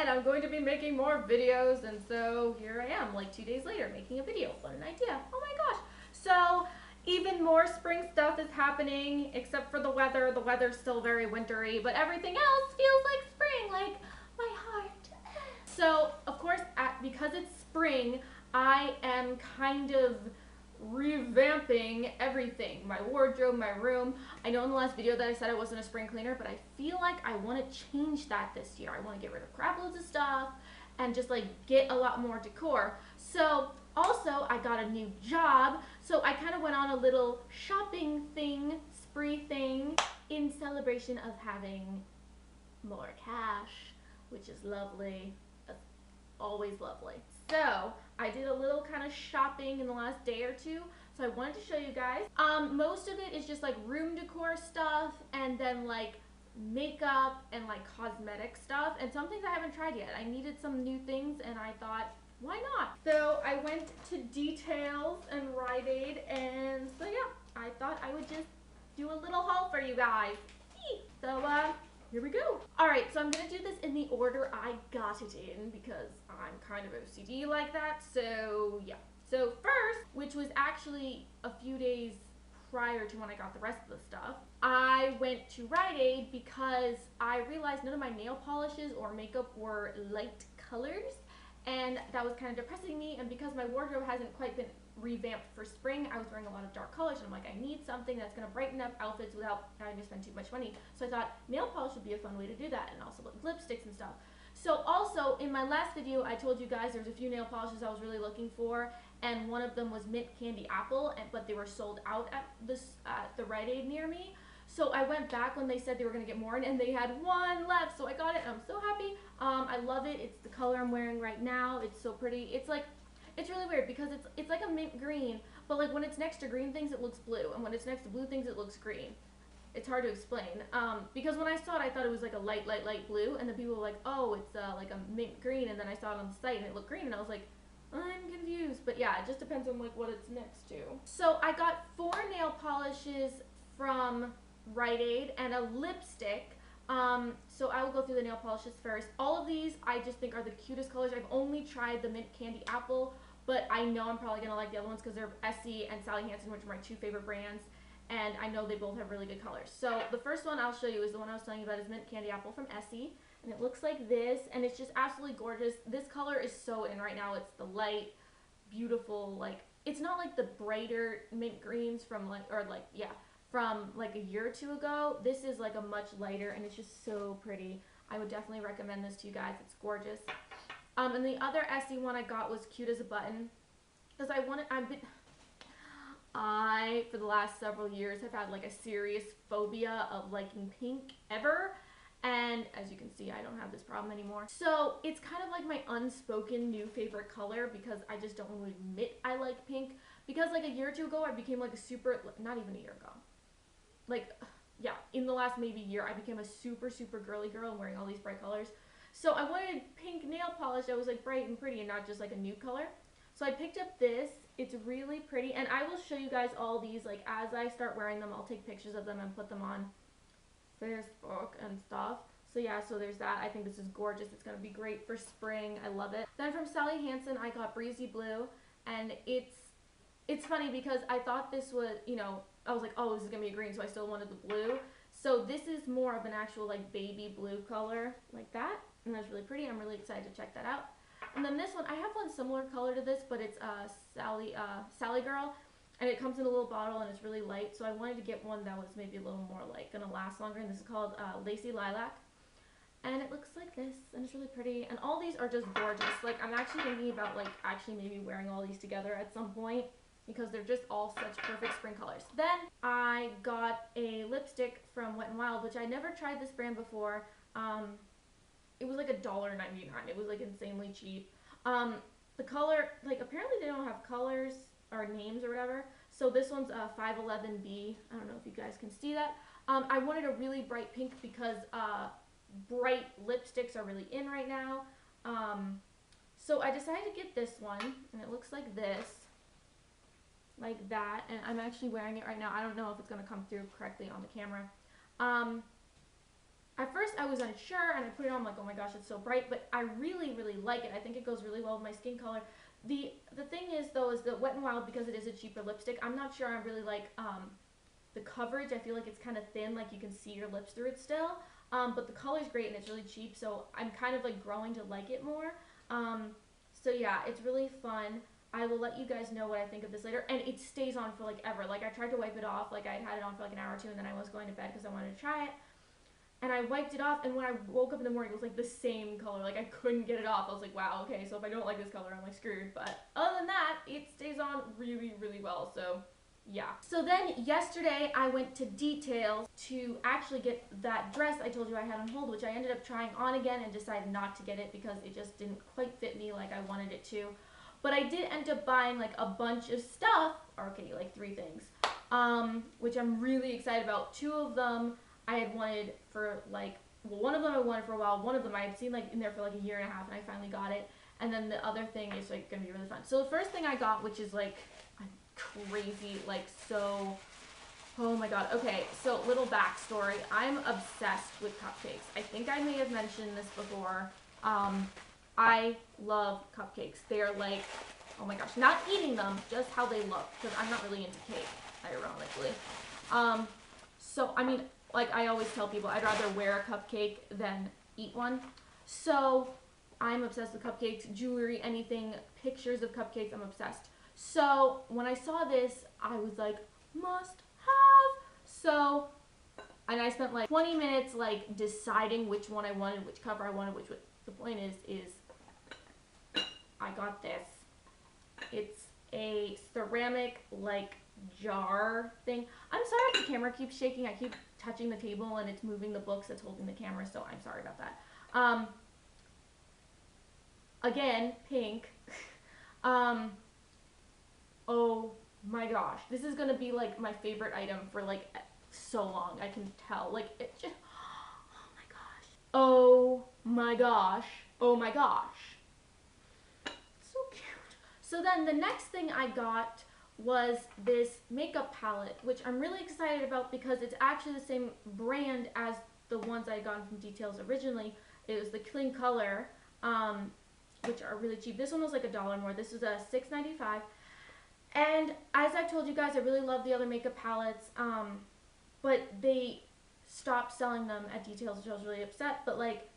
I'm going to be making more videos, and so here I am, like 2 days later, making a video. What an idea. Oh my gosh. So even more spring stuff is happening, except for the weather. The weather's still very wintry, but everything else feels like spring, like my heart. So, of course, because it's spring, I am kind of revamping everything. My wardrobe, my room. I know in the last video that I said I wasn't a spring cleaner, but I feel like I want to change that this year. I want to get rid of crap loads of stuff and just like get a lot more decor. So also I got a new job, so I kind of went on a little shopping thing, spree thing, in celebration of having more cash, which is lovely. That's always lovely. So I did a little kind of shopping in the last day or two, so I wanted to show you guys. Most of it is just like room decor stuff, and then like makeup and like cosmetic stuff, and some things I haven't tried yet. I needed some new things, and I thought, why not? So I went to Details and Rite Aid, and so yeah, I thought I would just do a little haul for you guys. So here we go. Alright, so I'm going to do this in the order I got it in because I'm kind of OCD like that, so yeah. So first, which was actually a few days prior to when I got the rest of the stuff, I went to Rite Aid because I realized none of my nail polishes or makeup were light colors, and that was kind of depressing me, and because my wardrobe hasn't quite been revamped for spring, I was wearing a lot of dark colors, and I'm like, I need something that's going to brighten up outfits without having to spend too much money. So I thought nail polish would be a fun way to do that, and also like lipsticks and stuff. So also, in my last video, I told you guys there was a few nail polishes I was really looking for, and one of them was Mint Candy Apple, but they were sold out at the Rite Aid near me. So I went back when they said they were going to get more, and they had one left, so I got it, and I'm so happy. I love it. It's the color I'm wearing right now. It's so pretty. It's like, it's really weird because it's like a mint green, but like when it's next to green things, it looks blue, and when it's next to blue things, it looks green. It's hard to explain, because when I saw it, I thought it was like a light blue, and then people were like, oh, it's like a mint green, and then I saw it on the site, and it looked green, and I was like, I'm confused. But yeah, it just depends on like what it's next to. So I got 4 nail polishes from Rite Aid and a lipstick. So I will go through the nail polishes first. All of these I just think are the cutest colors. I've only tried the Mint Candy Apple, but I know I'm probably going to like the other ones because they're Essie and Sally Hansen, which are my 2 favorite brands, and I know they both have really good colors. So the first one I'll show you is the one I was telling you about, is Mint Candy Apple from Essie, and it looks like this, and it's just absolutely gorgeous. This color is so in right now. It's the light, beautiful, like, it's not like the brighter mint greens from like, or like, yeah, from like a year or 2 ago. This is like a much lighter, and it's just so pretty. I would definitely recommend this to you guys. It's gorgeous. And the other Essie one I got was Cute as a Button, because I, for the last several years, have had like a serious phobia of liking pink ever, and as you can see, I don't have this problem anymore. So it's kind of like my unspoken new favorite color, because I just don't want to admit I like pink, because like a year or 2 ago, I became like a super, not even a year ago, like, yeah, in the last maybe year, I became a super girly girl and wearing all these bright colors. So I wanted pink nail polish that was like bright and pretty and not just like a nude color. So I picked up this. It's really pretty, and I will show you guys all these, like, as I start wearing them. I'll take pictures of them and put them on Facebook and stuff. So yeah, so there's that. I think this is gorgeous. It's going to be great for spring. I love it. Then from Sally Hansen, I got Breezy Blue, and it's funny because I thought this was, you know, I was like, oh, this is going to be a green, so I still wanted the blue. So this is more of an actual like baby blue color, like that, and that's really pretty. I'm really excited to check that out. And then this one, I have one similar color to this, but it's Sally Girl, and it comes in a little bottle, and it's really light, so I wanted to get one that was maybe a little more like gonna last longer, and this is called Lacy Lilac, and it looks like this, and it's really pretty, and all these are just gorgeous. Like, I'm actually thinking about like actually maybe wearing all these together at some point, because they're just all such perfect spring colors. Then I got a lipstick from Wet n Wild, which I never tried this brand before. It was like $1.99. It was like insanely cheap. The color, like, apparently they don't have colors or names or whatever. So this one's 511B. I don't know if you guys can see that. I wanted a really bright pink because bright lipsticks are really in right now. So I decided to get this one, and it looks like this. Like that, and I'm actually wearing it right now. I don't know if it's going to come through correctly on the camera. At first I was unsure and I put it on, I'm like, oh my gosh, it's so bright, but I really, really like it. I think it goes really well with my skin color. The thing is though, is that Wet n Wild, because it is a cheaper lipstick, I'm not sure I really like the coverage. I feel like it's kind of thin, like you can see your lips through it still. But the color's great and it's really cheap, so I'm kind of like growing to like it more. So yeah, it's really fun. I will let you guys know what I think of this later. And it stays on for like ever. Like I tried to wipe it off, like I had it on for like an hour or two, and then I was going to bed because I wanted to try it. And I wiped it off, and when I woke up in the morning, it was like the same color. Like I couldn't get it off. I was like, wow, okay, so if I don't like this color, I'm like screwed. But other than that, it stays on really, really well. So yeah. So then yesterday I went to Details to actually get that dress I told you I had on hold, which I ended up trying on again and decided not to get it because it just didn't quite fit me like I wanted it to. But I did end up buying like a bunch of stuff, or okay, like 3 things, which I'm really excited about. 2 of them I had wanted for like, well, one of them I wanted for a while. One of them I had seen like in there for like a year and a half, and I finally got it. And then the other thing is like gonna be really fun. So the first thing I got, which is like crazy, like so, oh my god. Okay, so little backstory. I'm obsessed with cupcakes. I think I may have mentioned this before. I love cupcakes. They're like, oh my gosh, not eating them, just how they look, because I'm not really into cake, ironically. So I mean, like I always tell people, I'd rather wear a cupcake than eat one. So I'm obsessed with cupcakes, jewelry, anything, pictures of cupcakes, I'm obsessed. So when I saw this, I was like, must have. So, and I spent like 20 minutes like deciding which one I wanted, which cover I wanted, the point is I got this. It's a ceramic like jar thing. I'm sorry if the camera keeps shaking. I keep touching the table and it's moving the books that's holding the camera, so I'm sorry about that. Again, pink. Oh my gosh, this is gonna be like my favorite item for like so long. I can tell. Like it just, oh my gosh. Oh my gosh. Oh my gosh. So cute. So then the next thing I got was this makeup palette, which I'm really excited about because it's actually the same brand as the ones I had gotten from Details originally. It was the Clean Color, which are really cheap. This one was like $1 more. This was a $6.95. And as I've told you guys, I really love the other makeup palettes, but they stopped selling them at Details, which I was really upset. But like,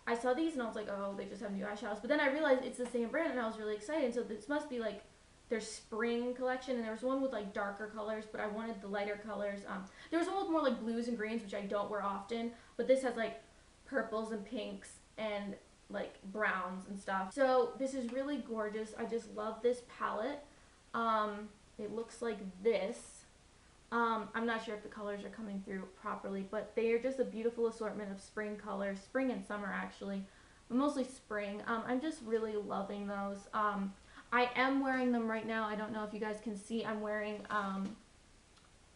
I saw these and I was like, oh, they just have new eyeshadows. But then I realized it's the same brand and I was really excited. So this must be like their spring collection. And there was one with like darker colors, but I wanted the lighter colors. There was one with more like blues and greens, which I don't wear often. But this has like purples and pinks and like browns and stuff. So this is really gorgeous. I just love this palette. It looks like this. I'm not sure if the colors are coming through properly, but they are just a beautiful assortment of spring colors, spring and summer actually, but mostly spring. I'm just really loving those. I am wearing them right now. I don't know if you guys can see. I'm wearing,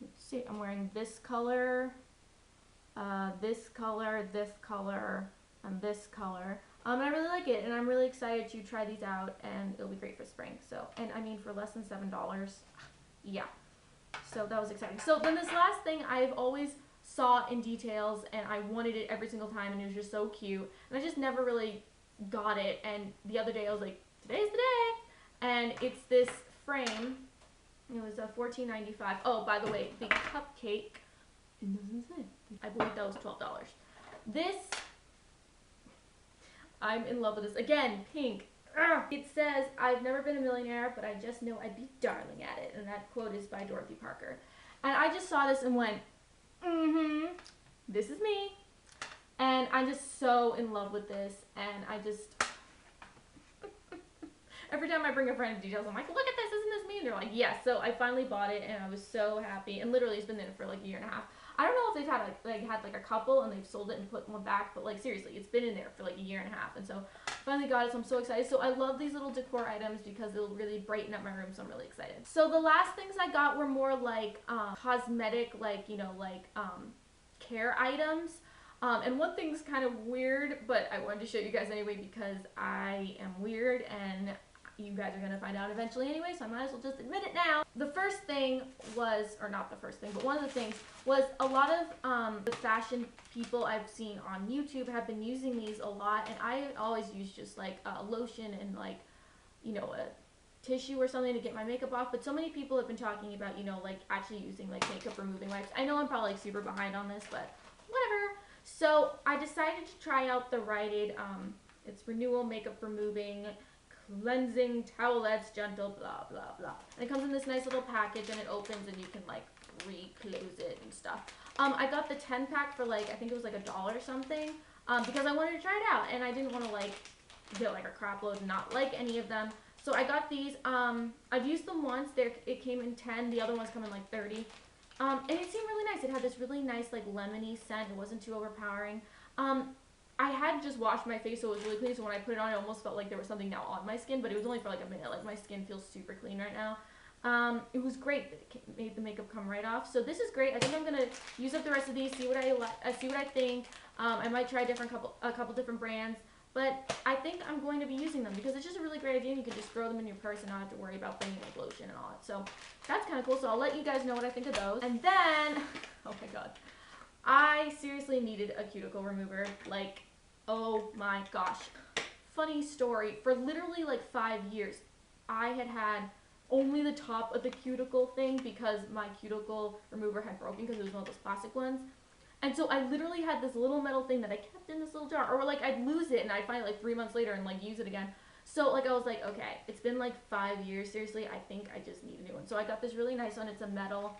let's see, I'm wearing this color, this color, this color, and this color. And I really like it, and I'm really excited to try these out, and it'll be great for spring. So, and I mean, for less than $7, yeah. So that was exciting. So then this last thing I've always saw in Details, and I wanted it every single time, and it was just so cute, and I just never really got it. And the other day I was like, today's the day, and it's this frame. It was a $14.95. Oh, by the way, the cupcake. It doesn't say. I believe that was $12. This. I'm in love with this. Again, pink. Ugh. It says, I've never been a millionaire, but I just know I'd be darling at it. And that quote is by Dorothy Parker. And I just saw this and went, this is me. And I'm just so in love with this. And I just, every time I bring a friend to Details, I'm like, look at this, isn't this me? And they're like, yes. So I finally bought it and I was so happy. And literally it's been in for like a year and a half. I don't know if they've had like a couple and they've sold it and put one back, but like seriously, it's been in there for like a year and a half, and so finally got it, so I'm so excited. So I love these little decor items because it'll really brighten up my room, so I'm really excited. So the last things I got were more like cosmetic, like, you know, like care items. And one thing's kind of weird, but I wanted to show you guys anyway because I am weird and you guys are gonna find out eventually anyway, so I might as well just admit it now. The first thing was, or not the first thing, but one of the things was a lot of the fashion people I've seen on YouTube have been using these a lot, and I always use just like lotion and like, you know, a tissue or something to get my makeup off, but so many people have been talking about, you know, like actually using like makeup removing wipes. I know I'm probably like super behind on this, but whatever. So I decided to try out the Rite, it's Renewal Makeup Removing Cleansing Towelettes Gentle blah blah blah. And it comes in this nice little package, and it opens and you can like re-close it and stuff. I got the 10 pack for like, I think it was like $1 or something, because I wanted to try it out, and I didn't want to like get like a crap load and not like any of them. So I got these. I've used them once. It came in 10. The other ones come in like 30. And it seemed really nice. It had this really nice like lemony scent. It wasn't too overpowering. I had just washed my face, so it was really clean. So when I put it on, it almost felt like there was something now on my skin, but it was only for like a minute. Like my skin feels super clean right now. It was great. It made the makeup come right off. So this is great. I think I'm gonna use up the rest of these. See what I think. I might try a couple different brands. But I think I'm going to be using them because it's just a really great idea. You can just throw them in your purse and not have to worry about bringing like lotion and all that. So that's kind of cool. So I'll let you guys know what I think of those. And then, oh my god, I seriously needed a cuticle remover. Like, oh my gosh. Funny story. For literally like 5 years, I had only the top of the cuticle thing because my cuticle remover had broken because it was one of those plastic ones. And so I literally had this little metal thing that I kept in this little jar, or like I'd lose it and I'd find it like 3 months later and like use it again. So like I was like, okay, it's been like 5 years, seriously, I think I just need a new one. So I got this really nice one. It's a metal.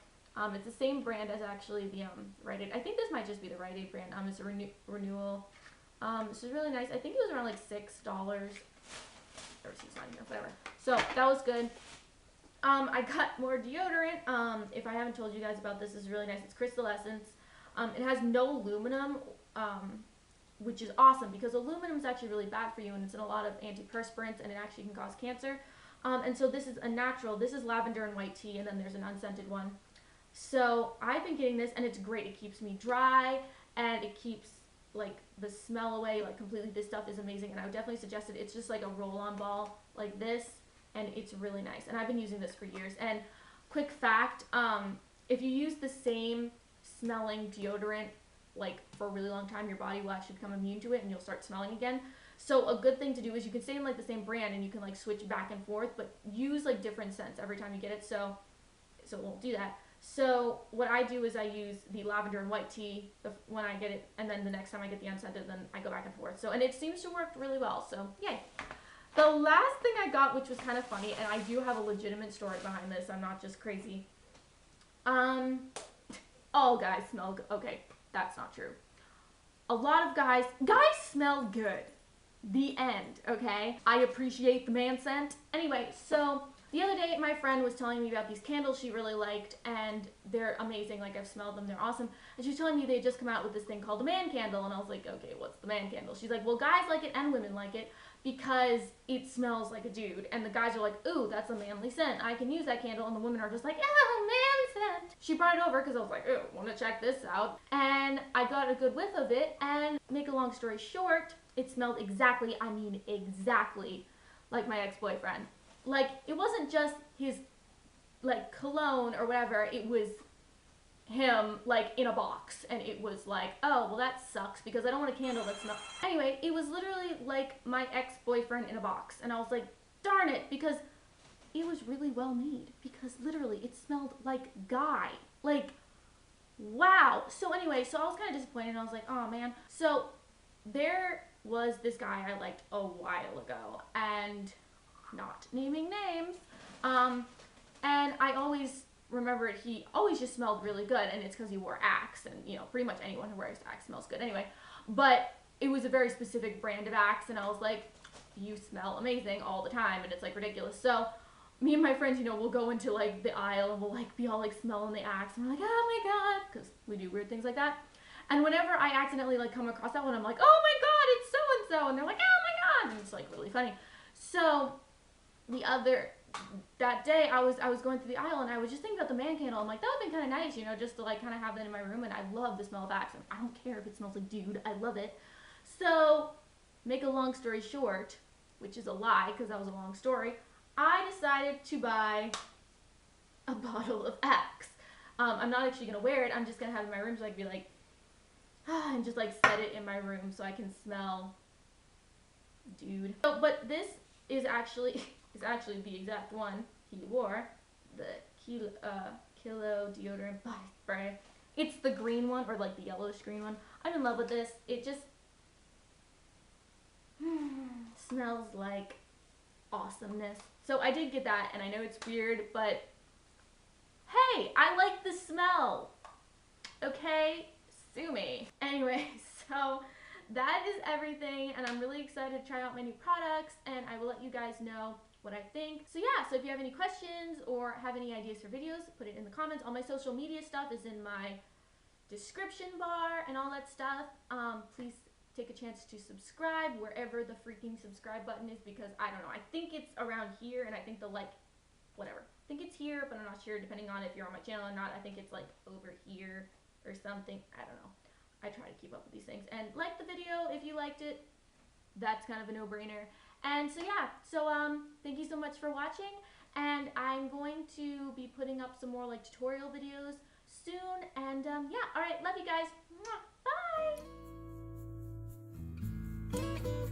It's the same brand as actually the Rite. I think this might just be the Rite brand. It's a Renewal. This is really nice. I think it was around like $6. Or $6.99, whatever. So that was good. I got more deodorant. If I haven't told you guys about this, this is really nice. It's Crystal Essence. It has no aluminum, which is awesome because aluminum is actually really bad for you, and it's in a lot of antiperspirants, and it actually can cause cancer. And so this is a natural. This is lavender and white tea, and then there's an unscented one. So I've been getting this, and it's great. It keeps me dry, and it keeps like the smell away like completely. This stuff is amazing, and I would definitely suggest it. It's just like a roll-on ball like this, and it's really nice. And I've been using this for years. And quick fact, if you use the same smelling deodorant like for a really long time, your body will actually become immune to it and you'll start smelling again. So a good thing to do is you can stay in like the same brand and you can like switch back and forth, but use like different scents every time you get it, so it won't do that. So what I do is I use the lavender and white tea when I get it, and then the next time I get the unscented, then I go back and forth. So, and it seems to work really well, so yay. The last thing I got, which was kind of funny, and I do have a legitimate story behind this, I'm not just crazy. All guys smell good. Okay, that's not true. A lot of guys smell good. The end, okay? I appreciate the man scent. Anyway, so the other day my friend was telling me about these candles she really liked, and they're amazing. Like, I've smelled them, they're awesome. And she was telling me they had just come out with this thing called the man candle, and I was like, okay, what's the man candle? She's like, well, guys like it and women like it because it smells like a dude. And the guys are like, ooh, that's a manly scent. I can use that candle. And the women are just like, oh, man scent. She brought it over because I was like, ooh, want to check this out. And I got a good whiff of it, and make a long story short, it smelled exactly, I mean exactly, like my ex-boyfriend. Like, it wasn't just his, like, cologne or whatever, it was him, like, in a box, and it was like, oh, well, that sucks, because I don't want a candle that smells. Anyway, it was literally like my ex-boyfriend in a box, and I was like, darn it, because it was really well made, because literally, it smelled like guy. Like, wow. So anyway, so I was kind of disappointed, and I was like, oh, man. So there was this guy I liked a while ago, and not naming names, and I always remembered he always just smelled really good, and it's because he wore Axe, and you know, pretty much anyone who wears Axe smells good anyway, but it was a very specific brand of Axe, and I was like, you smell amazing all the time, and it's like ridiculous. So me and my friends, you know, we'll go into like the aisle, and we'll like be all like smelling the Axe, and we're like, oh my god, because we do weird things like that. And whenever I accidentally like come across that one, I'm like, oh my god, it's so and so, and they're like, oh my god, and it's like really funny. So that day I was going through the aisle, and I was just thinking about the man candle. I'm like, that would be kind of nice, you know, just to like kind of have that in my room. And I love the smell of Axe, and I don't care if it smells like dude, I love it. So make a long story short, which is a lie because that was a long story, I decided to buy a bottle of Axe. I'm not actually going to wear it. I'm just going to have it in my room so I can be like, and just like set it in my room so I can smell dude. So, but this is actually the exact one he wore, the Kilo deodorant body spray. It's the green one, or like the yellowish green one. I'm in love with this. It just smells like awesomeness. So I did get that, and I know it's weird, but hey, I like the smell. Okay? Sue me. Anyway, so that is everything, and I'm really excited to try out my new products, and I will let you guys know what I think. So yeah, so if you have any questions or have any ideas for videos, put it in the comments. All my social media stuff is in my description bar and all that stuff. Please take a chance to subscribe wherever the freaking subscribe button is, because I don't know. I think it's around here, and I think the whatever. I think it's here, but I'm not sure depending on if you're on my channel or not. I think it's like over here or something. I don't know. I try to keep up with these things. And like the video if you liked it. That's kind of a no-brainer. And so yeah, so thank you so much for watching, and I'm going to be putting up some more like tutorial videos soon, and yeah, alright, love you guys. Bye!